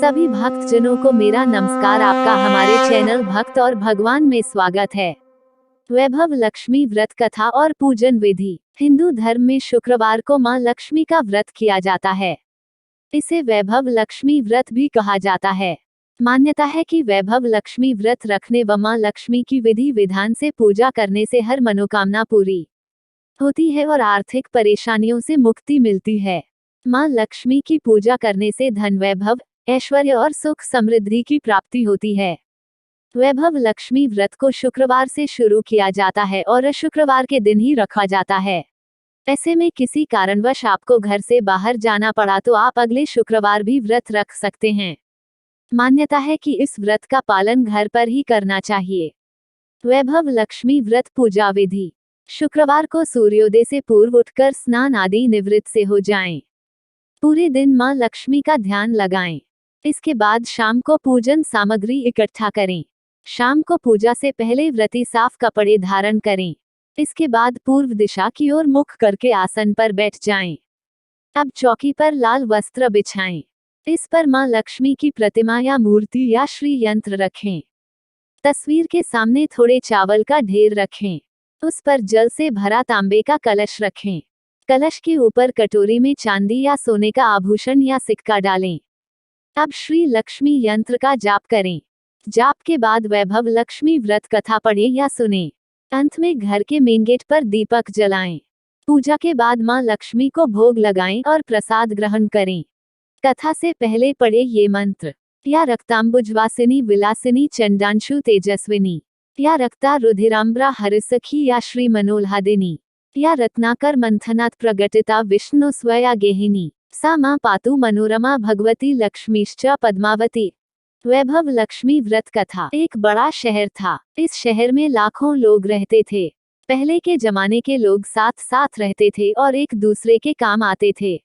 सभी भक्तजनों को मेरा नमस्कार। आपका हमारे चैनल भक्त और भगवान में स्वागत है। वैभव लक्ष्मी व्रत कथा और पूजन विधि। हिंदू धर्म में शुक्रवार को मां लक्ष्मी का व्रत किया जाता है। इसे वैभव लक्ष्मी व्रत भी कहा जाता है। मान्यता है कि वैभव लक्ष्मी व्रत रखने व मां लक्ष्मी की विधि विधान से पूजा करने से हर मनोकामना पूरी होती है और आर्थिक परेशानियों से मुक्ति मिलती है। मां लक्ष्मी की पूजा करने से धन वैभव, ऐश्वर्य और सुख समृद्धि की प्राप्ति होती है। वैभव लक्ष्मी व्रत को शुक्रवार से शुरू किया जाता है और शुक्रवार के दिन ही रखा जाता है। ऐसे में किसी कारणवश आपको घर से बाहर जाना पड़ा तो आप अगले शुक्रवार भी व्रत रख सकते हैं। मान्यता है कि इस व्रत का पालन घर पर ही करना चाहिए। वैभव लक्ष्मी व्रत पूजा विधि। शुक्रवार को सूर्योदय से पूर्व उठकर स्नान आदि निवृत्त से हो जाएं। पूरे दिन मां लक्ष्मी का ध्यान लगाएं। इसके बाद शाम को पूजन सामग्री इकट्ठा करें। शाम को पूजा से पहले व्रती साफ कपड़े धारण करें। इसके बाद पूर्व दिशा की ओर मुख करके आसन पर बैठ जाएं। अब चौकी पर लाल वस्त्र बिछाएं। इस पर मां लक्ष्मी की प्रतिमा या मूर्ति या श्री यंत्र रखें। तस्वीर के सामने थोड़े चावल का ढेर रखें। उस पर जल से भरा तांबे का कलश रखें। कलश के ऊपर कटोरी में चांदी या सोने का आभूषण या सिक्का डालें। अब श्री लक्ष्मी यंत्र का जाप करें। जाप के बाद वैभव लक्ष्मी व्रत कथा पढ़ें या सुनें। अंत में घर के मेन गेट पर दीपक जलाएं। पूजा के बाद मां लक्ष्मी को भोग लगाएं और प्रसाद ग्रहण करें। कथा से पहले पढ़े ये मंत्र। या रक्तांबुजवासिनी विलासिनी चंडांशु तेजस्विनी, या रक्ता रुधिराम्बरा हरिसखी या श्री मनोल्हादिनी, या रत्नाकर मंथनात् प्रगटिता विष्णु स्वया गेहिनी, सा मां पातु मनोरमा भगवती लक्ष्मीश्च पद्मावती। वैभव लक्ष्मी व्रत कथा। एक बड़ा शहर था। इस शहर में लाखों लोग रहते थे। पहले के जमाने के लोग साथ साथ रहते थे और एक दूसरे के काम आते थे।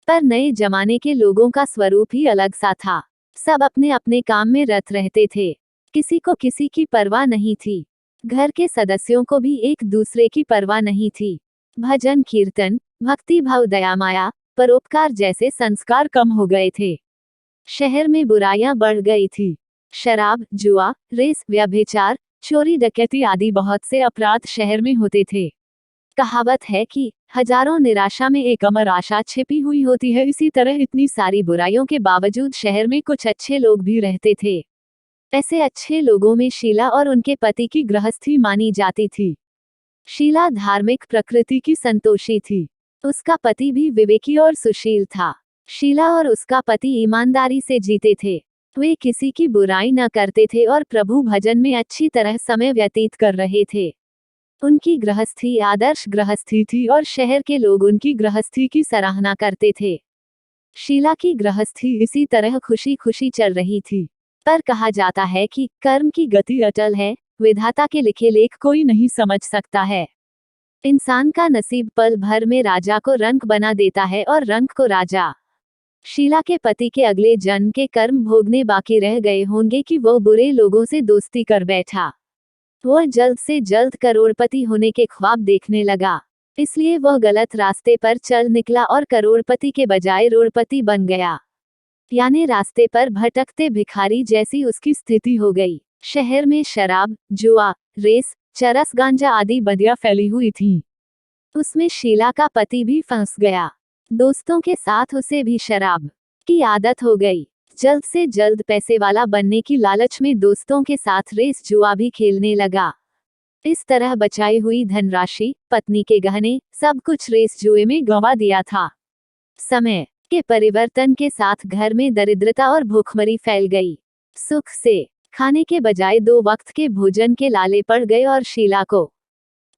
पर नए जमाने के लोगों का स्वरूप ही अलग सा था। सब अपने अपने काम में रत रहते थे। किसी को किसी की परवाह नहीं थी। घर के सदस्यों को भी एक दूसरे की परवाह नहीं थी। भजन कीर्तन, भक्ति भाव, दया माया, परोपकार जैसे संस्कार कम हो गए थे। शहर में बुराइयां बढ़ गई थी। शराब, जुआ, रेस, व्यभिचार, चोरी डकैती आदि बहुत से अपराध शहर में होते थे। कहावत है कि हजारों निराशा में एक अमर आशा छिपी हुई होती है। इसी तरह इतनी सारी बुराइयों के बावजूद शहर में कुछ अच्छे लोग भी रहते थे। ऐसे अच्छे लोगों में शीला और उनके पति की गृहस्थी मानी जाती थी। शीला धार्मिक प्रकृति की संतोषी थी। उसका पति भी विवेकी और सुशील था। शीला और उसका पति ईमानदारी से जीते थे। वे किसी की बुराई न करते थे और प्रभु भजन में अच्छी तरह समय व्यतीत कर रहे थे। उनकी गृहस्थी आदर्श गृहस्थी थी और शहर के लोग उनकी गृहस्थी की सराहना करते थे। शीला की गृहस्थी इसी तरह खुशी खुशी चल रही थी। पर कहा जाता है कि कर्म की गति अटल है, विधाता के लिखे लेख कोई नहीं समझ सकता है। इंसान का नसीब पल भर में राजा को रंक बना देता है और रंक को राजा। शीला के पति के अगले जन्म के कर्म भोगने बाकी रह गए होंगे कि वो बुरे लोगों से दोस्ती कर बैठा। वह जल्द से जल्द करोड़पति होने के ख्वाब देखने लगा। इसलिए वह गलत रास्ते पर चल निकला और करोड़पति के बजाय रोड़पति बन गया। यानी रास्ते पर भटकते भिखारी जैसी उसकी स्थिति हो गई। शहर में शराब, जुआ, रेस, चरस, गांजा आदि बदियां फैली हुई थीं। उसमें शीला का पति भी फंस गया। दोस्तों के साथ उसे भी शराब की आदत हो गई। जल्द से जल्द पैसे वाला बनने की लालच में दोस्तों के साथ रेस जुआ भी खेलने लगा। इस तरह बचाई हुई धनराशि, पत्नी के गहने, सब कुछ रेस जुए में गंवा दिया था। समय के परिवर्तन के साथ घर में दरिद्रता और भूखमरी फैल गई। सुख से खाने के बजाय 2 वक्त के भोजन के लाले पड़ गए और शीला को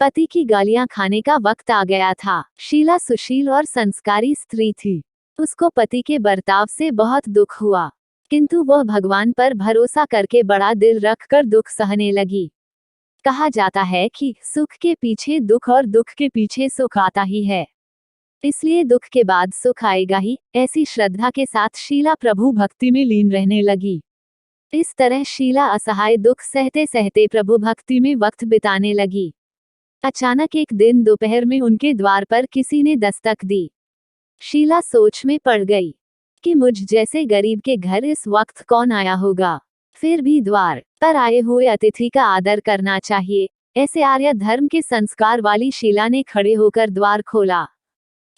पति की गालियां खाने का वक्त आ गया था। शीला सुशील और संस्कारी स्त्री थी। उसको पति के बर्ताव से बहुत दुख हुआ, किंतु वह भगवान पर भरोसा करके बड़ा दिल रखकर दुख सहने लगी। कहा जाता है कि सुख के पीछे दुख और दुख के पीछे सुख आता ही है, इसलिए दुख के बाद सुख आएगा ही। ऐसी श्रद्धा के साथ शीला प्रभु भक्ति में लीन रहने लगी। इस तरह शीला असहाय दुख सहते सहते प्रभु भक्ति में वक्त बिताने लगी। अचानक एक दिन दोपहर में उनके द्वार पर किसी ने दस्तक दी। शीला सोच में पड़ गई। कि मुझ जैसे गरीब के घर इस वक्त कौन आया होगा। फिर भी द्वार पर आए हुए अतिथि का आदर करना चाहिए, ऐसे आर्य धर्म के संस्कार वाली शीला ने खड़े होकर द्वार खोला।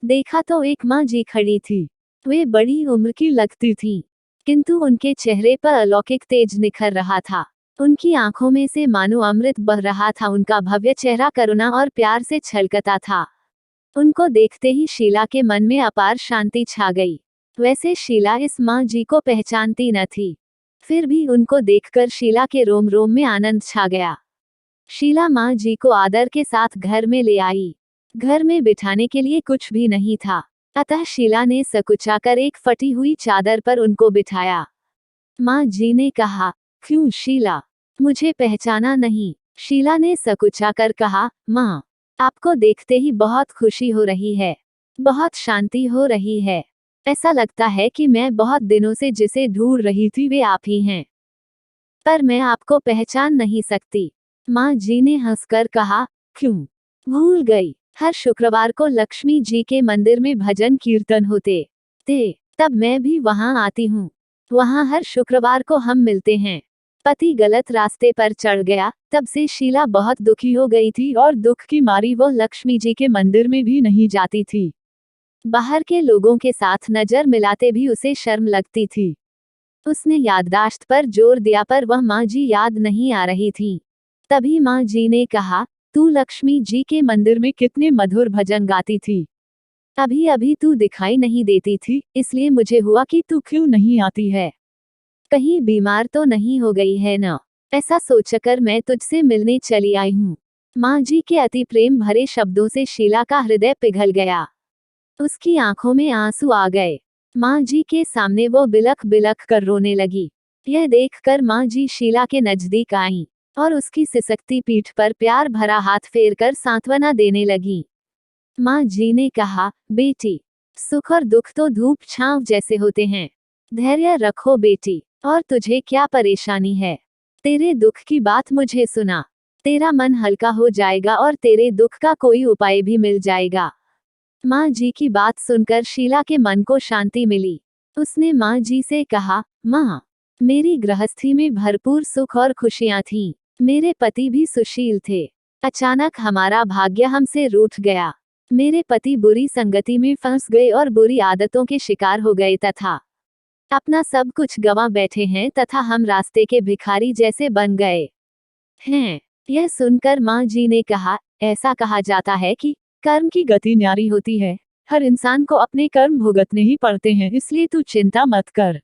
देखा तो एक माँ जी खड़ी थी। वे बड़ी उम्र की लगती थीं, किंतु उनके चेहरे पर अलौकिक तेज निखर रहा था। उनकी आंखों में से मानो अमृत बह रहा था। उनका भव्य चेहरा करुणा और प्यार से छलकता था। उनको देखते ही शीला के मन में अपार शांति छा गई। वैसे शीला इस माँ जी को पहचानती न थी, फिर भी उनको देखकर शीला के रोम रोम में आनंद छा गया। शीला माँ जी को आदर के साथ घर में ले आई। घर में बिठाने के लिए कुछ भी नहीं था, अतः शीला ने सकुचाकर एक फटी हुई चादर पर उनको बिठाया। माँ जी ने कहा, क्यों शीला, मुझे पहचाना नहीं? शीला ने सकुचाकर कहा, माँ, आपको देखते ही बहुत खुशी हो रही है, बहुत शांति हो रही है। ऐसा लगता है कि मैं बहुत दिनों से जिसे ढूंढ रही थी वे आप ही हैं, पर मैं आपको पहचान नहीं सकती। माँ जी ने हंसकर कहा, क्यों भूल गई? हर शुक्रवार को लक्ष्मी जी के मंदिर में भजन कीर्तन होते थे, तब मैं भी वहाँ आती हूँ। वहाँ हर शुक्रवार को हम मिलते हैं। पति गलत रास्ते पर चढ़ गया, तब से शीला बहुत दुखी हो गई थी और दुख की मारी वो लक्ष्मी जी के मंदिर में भी नहीं जाती थी। बाहर के लोगों के साथ नजर मिलाते भी उसे शर्म लगती थी। उसने याददाश्त पर जोर दिया, पर वह माँ जी याद नहीं आ रही थी। तभी माँ जी ने कहा, तू लक्ष्मी जी के मंदिर में कितने मधुर भजन गाती थी, अभी अभी तू दिखाई नहीं देती थी, इसलिए मुझे हुआ कि तू क्यों नहीं आती है। कहीं बीमार तो नहीं हो गई है न? ऐसा सोचकर मैं तुझसे मिलने चली आई हूँ। माँ जी के अति प्रेम भरे शब्दों से शीला का हृदय पिघल गया। उसकी आंखों में आंसू आ गए। माँ जी के सामने वो बिलख बिलख कर रोने लगी। यह देखकर माँ जी शीला के नजदीक आईं और उसकी सिसकती पीठ पर प्यार भरा हाथ फेरकर सांत्वना देने लगी। माँ जी ने कहा, बेटी, सुख और दुख तो धूप छांव जैसे होते हैं। धैर्य रखो बेटी, और तुझे क्या परेशानी है? तेरे दुख की बात मुझे सुना, तेरा मन हल्का हो जाएगा और तेरे दुख का कोई उपाय भी मिल जाएगा। माँ जी की बात सुनकर शीला के मन को शांति मिली। उसने माँ जी से कहा, माँ, मेरी गृहस्थी में भरपूर सुख और खुशियाँ थीं। मेरे पति भी सुशील थे। अचानक हमारा भाग्य हमसे रूठ गया। मेरे पति बुरी संगति में फंस गए और बुरी आदतों के शिकार हो गए तथा अपना सब कुछ गंवा बैठे हैं तथा हम रास्ते के भिखारी जैसे बन गए हैं। यह सुनकर माँ जी ने कहा, ऐसा कहा जाता है कि कर्म की गति न्यारी होती है। हर इंसान को अपने कर्म भुगतने ही पड़ते हैं, इसलिए तू चिंता मत कर।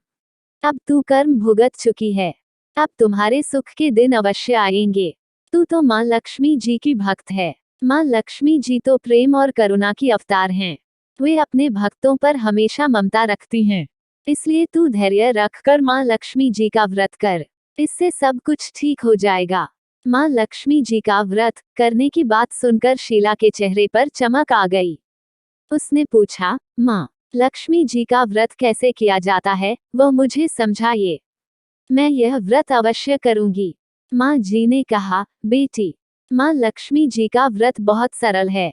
अब तू कर्म भुगत चुकी है, अब तुम्हारे सुख के दिन अवश्य आएंगे। तू तो माँ लक्ष्मी जी की भक्त है। माँ लक्ष्मी जी तो प्रेम और करुणा की अवतार हैं। वे अपने भक्तों पर हमेशा ममता रखती हैं। इसलिए तू धैर्य रखकर माँ लक्ष्मी जी का व्रत कर, इससे सब कुछ ठीक हो जाएगा। माँ लक्ष्मी जी का व्रत करने की बात सुनकर शीला के चेहरे पर चमक आ गई। उसने पूछा, माँ, लक्ष्मी जी का व्रत कैसे किया जाता है, वह मुझे समझाइए। मैं यह व्रत अवश्य करूंगी। माँ जी ने कहा, बेटी, माँ लक्ष्मी जी का व्रत बहुत सरल है।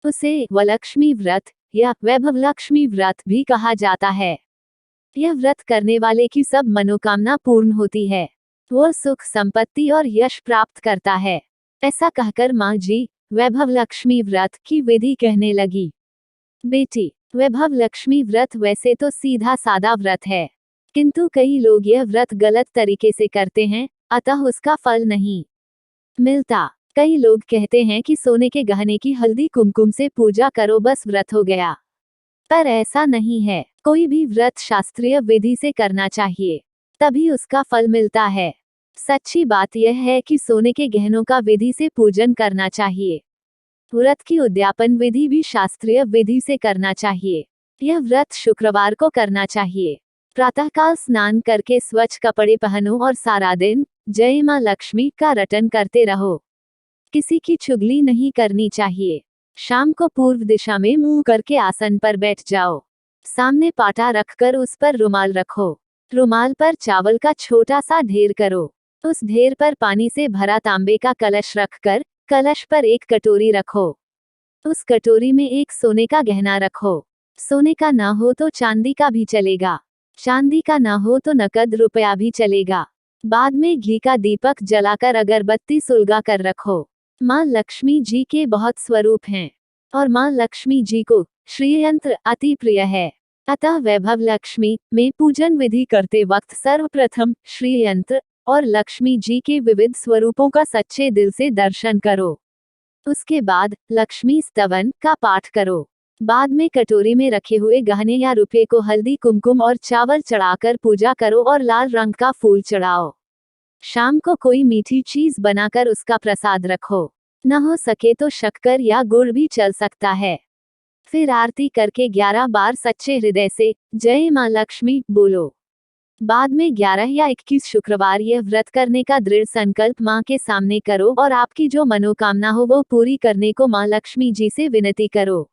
उसे वलक्ष्मी व्रत या वैभव लक्ष्मी व्रत भी कहा जाता है। यह व्रत करने वाले की सब मनोकामना पूर्ण होती है। वो सुख संपत्ति और यश प्राप्त करता है। ऐसा कहकर माँ जी वैभव लक्ष्मी व्रत की विधि कहने लगी। बेटी, वैभव लक्ष्मी व्रत वैसे तो सीधा सादा व्रत है, किंतु कई लोग यह व्रत गलत तरीके से करते हैं, अतः उसका फल नहीं मिलता। कई लोग कहते हैं कि सोने के गहने की हल्दी कुमकुम से पूजा करो, बस व्रत हो गया। पर ऐसा नहीं है। कोई भी व्रत शास्त्रीय विधि से करना चाहिए, तभी उसका फल मिलता है। सच्ची बात यह है कि सोने के गहनों का विधि से पूजन करना चाहिए। व्रत की उद्यापन विधि भी शास्त्रीय विधि से करना चाहिए। यह व्रत शुक्रवार को करना चाहिए। प्रातःकाल स्नान करके स्वच्छ कपड़े पहनो और सारा दिन जय मां लक्ष्मी का रटन करते रहो। किसी की चुगली नहीं करनी चाहिए। शाम को पूर्व दिशा में मुंह करके आसन पर बैठ जाओ। सामने पाटा रखकर उस पर रुमाल रखो। रुमाल पर चावल का छोटा सा ढेर करो। उस ढेर पर पानी से भरा तांबे का कलश रखकर कलश पर एक कटोरी रखो। उस कटोरी में एक सोने का गहना रखो। सोने का ना हो तो चांदी का भी चलेगा, चांदी का ना हो तो नकद रुपया भी चलेगा। बाद में घी का दीपक जलाकर अगरबत्ती सुलगा कर रखो। माँ लक्ष्मी जी के बहुत स्वरूप हैं और माँ लक्ष्मी जी को श्रीयंत्र अति प्रिय है। अतः वैभव लक्ष्मी में पूजन विधि करते वक्त सर्वप्रथम श्रीयंत्र और लक्ष्मी जी के विविध स्वरूपों का सच्चे दिल से दर्शन करो। उसके बाद लक्ष्मी स्तवन का पाठ करो। बाद में कटोरी में रखे हुए गहने या रुपये को हल्दी कुमकुम और चावल चढ़ाकर पूजा करो और लाल रंग का फूल चढ़ाओ। शाम को कोई मीठी चीज बनाकर उसका प्रसाद रखो। न हो सके तो शक्कर या गुड़ भी चल सकता है। फिर आरती करके 11 बार सच्चे हृदय से जय मां लक्ष्मी बोलो। बाद में 11 या 21 शुक्रवार यह व्रत करने का दृढ़ संकल्प मां के सामने करो और आपकी जो मनोकामना हो वो पूरी करने को मां लक्ष्मी जी से विनती करो।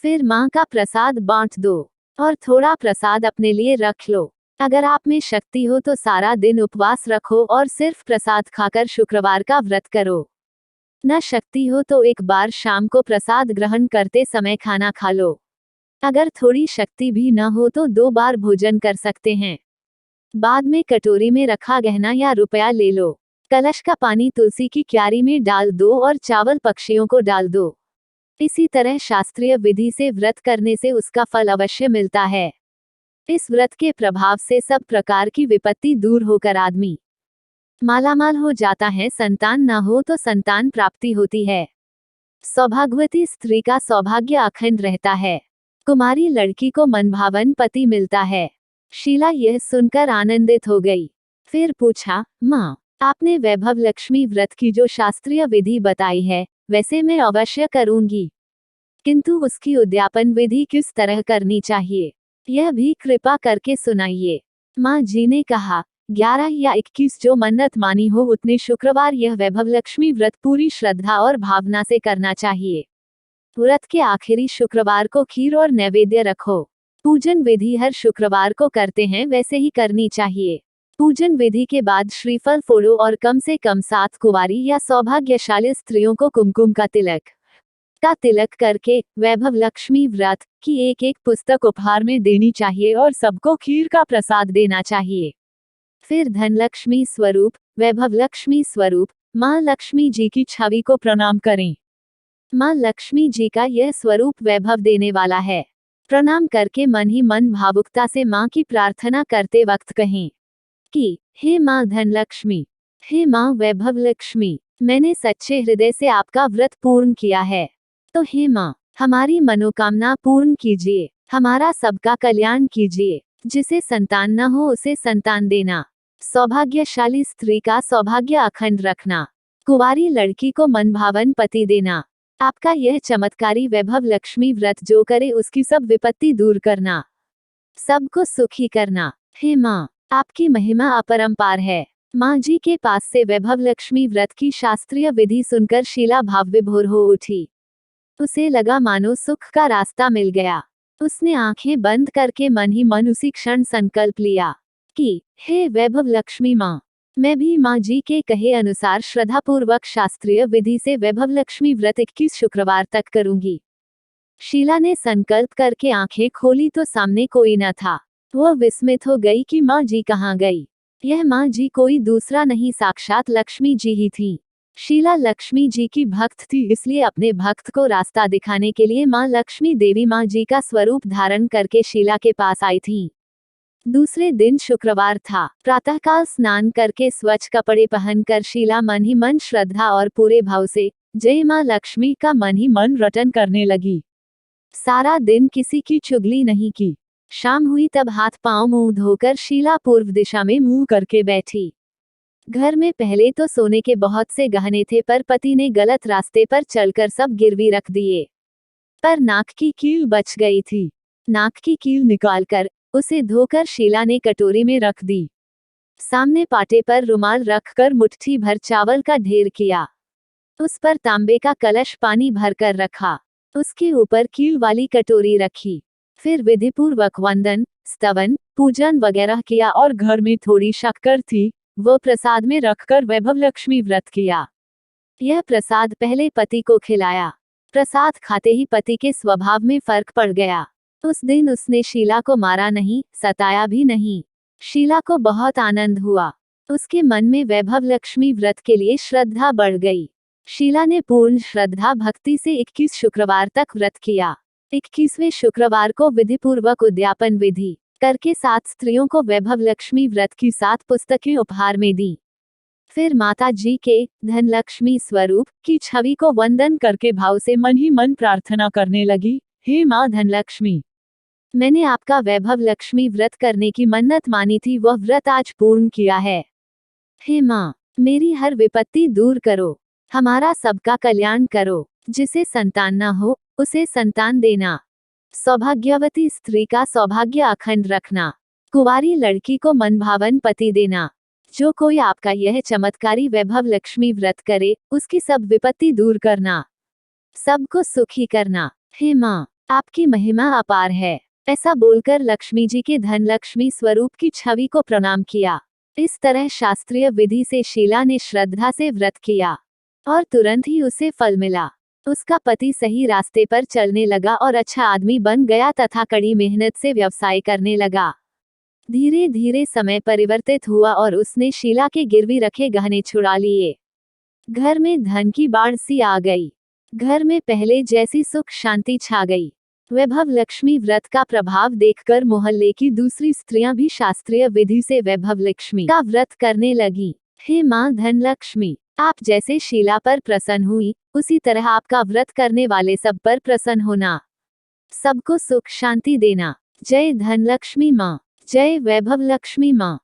फिर मां का प्रसाद बांट दो और थोड़ा प्रसाद अपने लिए रख लो। अगर आप में शक्ति हो तो सारा दिन उपवास रखो और सिर्फ प्रसाद खाकर शुक्रवार का व्रत करो। न शक्ति हो तो एक बार शाम को प्रसाद ग्रहण करते समय खाना खा लो। अगर थोड़ी शक्ति भी न हो तो 2 बार भोजन कर सकते हैं। बाद में कटोरी में रखा गहना या रुपया ले लो। कलश का पानी तुलसी की क्यारी में डाल दो और चावल पक्षियों को डाल दो। इसी तरह शास्त्रीय विधि से व्रत करने से उसका फल अवश्य मिलता है। इस व्रत के प्रभाव से सब प्रकार की विपत्ति दूर होकर आदमी मालामाल हो जाता है। संतान न हो तो संतान प्राप्ति होती है। सौभाग्यवती स्त्री का सौभाग्य अखंड रहता है। कुमारी लड़की को मनभावन पति मिलता है। शीला यह सुनकर आनंदित हो गई। फिर पूछा, माँ, आपने वैभव लक्ष्मी व्रत की जो शास्त्रीय विधि बताई है वैसे मैं अवश्य करूंगी, किंतु उसकी उद्यापन विधि किस तरह करनी चाहिए यह भी कृपा करके सुनाइए। माँ जी ने कहा, 11 या 21 जो मन्नत मानी हो उतने शुक्रवार यह वैभव लक्ष्मी व्रत पूरी श्रद्धा और भावना से करना चाहिए। व्रत के आखिरी शुक्रवार को खीर और नैवेद्य रखो। पूजन विधि हर शुक्रवार को करते हैं वैसे ही करनी चाहिए। पूजन विधि के बाद श्रीफल फोड़ो और कम से कम 7 कुंवारी या सौभाग्यशाली स्त्रियों को कुमकुम का तिलक करके वैभव लक्ष्मी व्रत की एक पुस्तक उपहार में देनी चाहिए और सबको खीर का प्रसाद देना चाहिए। फिर धनलक्ष्मी स्वरूप, वैभव लक्ष्मी स्वरूप माँ लक्ष्मी जी की छवि को प्रणाम करें। माँ लक्ष्मी जी का यह स्वरूप वैभव देने वाला है। प्रणाम करके मन ही मन भावुकता से माँ की प्रार्थना करते वक्त कहें कि हे माँ धनलक्ष्मी, हे माँ वैभव लक्ष्मी, मैंने सच्चे हृदय से आपका व्रत पूर्ण किया है, तो हे माँ हमारी मनोकामना पूर्ण कीजिए, हमारा सबका कल्याण कीजिए। जिसे संतान न हो उसे संतान देना, सौभाग्यशाली स्त्री का सौभाग्य अखंड रखना, कुंवारी लड़की को मनभावन पति देना। आपका यह चमत्कारी वैभव लक्ष्मी व्रत जो करे उसकी सब विपत्ति दूर करना, सबको सुखी करना। हे माँ, आपकी महिमा अपरंपार है। माँ जी के पास से वैभव लक्ष्मी व्रत की शास्त्रीय विधि सुनकर शीला भाव विभोर हो उठी। उसे लगा मानो सुख का रास्ता मिल गया। उसने आंखें बंद करके मन ही मन उसी क्षण संकल्प लिया कि हे वैभव लक्ष्मी माँ, मैं भी माँ जी के कहे अनुसार श्रद्धापूर्वक शास्त्रीय विधि से वैभव लक्ष्मी व्रत 21 शुक्रवार तक करूंगी। शीला ने संकल्प करके आंखें खोली तो सामने कोई न था। वह विस्मित हो गई कि माँ जी कहाँ गई। यह माँ जी कोई दूसरा नहीं साक्षात लक्ष्मी जी ही थी। शीला लक्ष्मी जी की भक्त थी, इसलिए अपने भक्त को रास्ता दिखाने के लिए माँ लक्ष्मी देवी माँ जी का स्वरूप धारण करके शीला के पास आई थी। दूसरे दिन शुक्रवार था। प्रातःकाल स्नान करके स्वच्छ कपड़े पहनकर शीला मन ही मन श्रद्धा और पूरे भाव से जय माँ लक्ष्मी का मन ही मन रटन करने लगी। सारा दिन किसी की चुगली नहीं की। शाम हुई तब हाथ पांव मुंह धोकर शीला पूर्व दिशा में मुंह करके बैठी। घर में पहले तो सोने के बहुत से गहने थे, पर पति ने गलत रास्ते पर चलकर सब गिरवी रख दिए। पर नाक की कील बच गई थी। नाक की कील निकालकर उसे धोकर शीला ने कटोरी में रख दी। सामने पाटे पर रुमाल रखकर मुट्ठी भर चावल का ढेर किया। उस पर तांबे का कलश पानी भरकर रखा। उसके ऊपर कील वाली कटोरी रखी। फिर विधिपूर्वक वंदन, स्तवन, पूजन वगैरह किया और घर में थोड़ी शक्कर थी, वो प्रसाद में रखकर वैभव लक्ष्मी व्रत किया। यह प्रसाद पहले पति को खिलाया। प्रसाद खाते ही पति के स्वभाव में फर्क पड़ गया। उस दिन उसने शीला को मारा नहीं, सताया भी नहीं। शीला को बहुत आनंद हुआ। उसके मन में वैभव लक्ष्मी व्रत के लिए श्रद्धा बढ़ गई। शीला ने पूर्ण श्रद्धा भक्ति से 21 शुक्रवार तक व्रत किया। 21वें शुक्रवार को विधिपूर्वक उद्यापन विधि करके 7 स्त्रियों को वैभव लक्ष्मी व्रत की 7 पुस्तकें उपहार में दी। फिर माता जी के धनलक्ष्मी स्वरूप की छवि को वंदन करके भाव से मन ही मन प्रार्थना करने लगी, हे माँ धनलक्ष्मी, मैंने आपका वैभव लक्ष्मी व्रत करने की मन्नत मानी थी, वह व्रत आज पूर्ण किया है। हे माँ, मेरी हर विपत्ति दूर करो, हमारा सबका कल्याण करो। जिसे संतान न हो उसे संतान देना, सौभाग्यवती स्त्री का सौभाग्य अखंड रखना, कुंवारी लड़की को मनभावन पति देना। जो कोई आपका यह चमत्कारी वैभव लक्ष्मी व्रत करे, उसकी सब विपत्ति दूर करना, सबको सुखी करना। हे माँ, आपकी महिमा अपार है। ऐसा बोलकर लक्ष्मी जी के धनलक्ष्मी स्वरूप की छवि को प्रणाम किया। इस तरह शास्त्रीय विधि से शीला ने श्रद्धा से व्रत किया और तुरंत ही उसे फल मिला। उसका पति सही रास्ते पर चलने लगा और अच्छा आदमी बन गया तथा कड़ी मेहनत से व्यवसाय करने लगा। धीरे धीरे समय परिवर्तित हुआ और उसने शीला के गिरवी रखे गहने छुड़ा लिए। घर में धन की बाढ़ सी आ गई। घर में पहले जैसी सुख शांति छा गई। वैभव लक्ष्मी व्रत का प्रभाव देखकर मोहल्ले की दूसरी स्त्रियां भी शास्त्रीय विधि से वैभव लक्ष्मी का व्रत करने लगी। हे माँ धनलक्ष्मी, आप जैसे शीला पर प्रसन्न हुई, उसी तरह आपका व्रत करने वाले सब पर प्रसन्न होना, सबको सुख शांति देना। जय धनलक्ष्मी माँ, जय वैभव लक्ष्मी माँ।